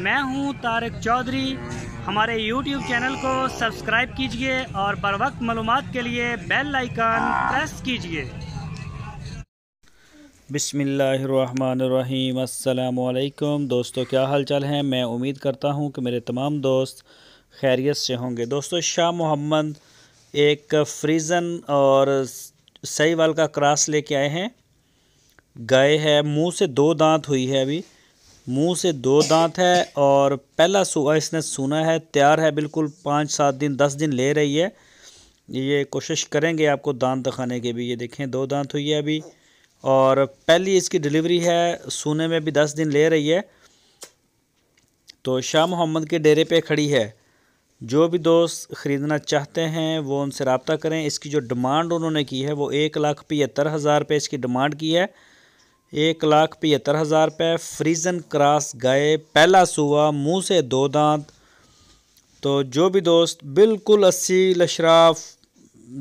मैं हूं तारिक चौधरी। हमारे YouTube चैनल को सब्सक्राइब कीजिए और बर वक्त मालूमात के लिए बेल आइकन प्रेस कीजिए। बिस्मिल्लाहिर्रहमानिर्रहीम। अस्सलामुअलैकुम दोस्तों, क्या हाल चाल है। मैं उम्मीद करता हूं कि मेरे तमाम दोस्त खैरियत से होंगे। दोस्तों, शाह मोहम्मद एक फ्रीज़न और सहीवाल का क्रॉस लेके आए हैं। गाय है, मुंह से 2 दांत हुई है, अभी मुंह से 2 दांत है और पहला सुआ इसने सुना है। तैयार है बिल्कुल, 5-7 दिन 10 दिन ले रही है। ये कोशिश करेंगे आपको दांत दिखाने के भी। ये देखें, 2 दांत हुई है अभी और पहली इसकी डिलीवरी है। सूने में भी 10 दिन ले रही है। तो शाह मोहम्मद के डेरे पे खड़ी है। जो भी दोस्त ख़रीदना चाहते हैं वो उनसे रब्ता करें। इसकी जो डिमांड उन्होंने की है वो 1,75,000 रुपये इसकी डिमांड की है। 1,75,000 रुपये। फ्रीज़न क्रॉस गाय, पहला सुआ, मुंह से 2 दांत। तो जो भी दोस्त बिल्कुल अस्सी लशराफ,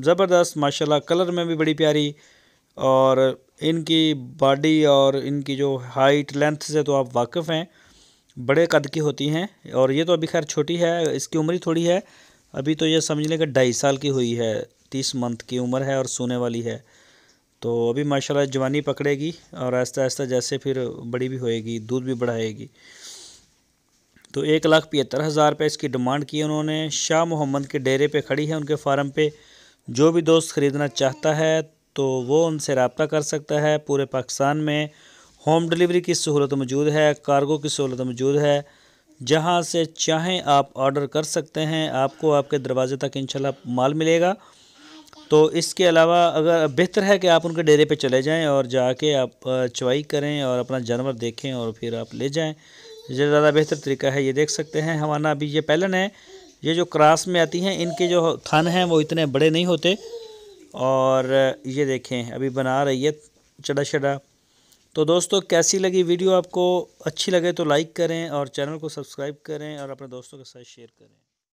ज़बरदस्त माशाल्लाह, कलर में भी बड़ी प्यारी और इनकी बॉडी और इनकी जो हाइट लेंथ से तो आप वाकिफ़ हैं, बड़े कद की होती हैं। और ये तो अभी खैर छोटी है, इसकी उम्र ही थोड़ी है। अभी तो ये समझ लें कि 2.5 साल की हुई है, 30 मंथ की उम्र है और सोने वाली है। तो अभी माशाल्लाह जवानी पकड़ेगी और आहिस्ता आहिस्ता जैसे फिर बड़ी भी होएगी, दूध भी बढ़ाएगी। तो 1,75,000 रुपये इसकी डिमांड की उन्होंने। शाह मोहम्मद के डेरे पे खड़ी है, उनके फार्म पे। जो भी दोस्त ख़रीदना चाहता है तो वो उनसे रब्ता कर सकता है। पूरे पाकिस्तान में होम डिलीवरी की सहूलत मौजूद है, कार्गो की सहूलत मौजूद है। जहां से चाहें आप ऑर्डर कर सकते हैं, आपको आपके दरवाज़े तक इंशाल्लाह माल मिलेगा। तो इसके अलावा अगर बेहतर है कि आप उनके डेरे पे चले जाएं और जाके आप चवाई करें और अपना जानवर देखें और फिर आप ले जाएं। ये ज़्यादा बेहतर तरीका है। ये देख सकते हैं हवाना, अभी ये पैलन है। ये जो क्रॉस में आती हैं, इनके जो थन हैं वो इतने बड़े नहीं होते। और ये देखें अभी बना रही है चढ़ा चढ़ा। तो दोस्तों, कैसी लगी वीडियो? आपको अच्छी लगे तो लाइक करें और चैनल को सब्सक्राइब करें और अपने दोस्तों के साथ शेयर करें।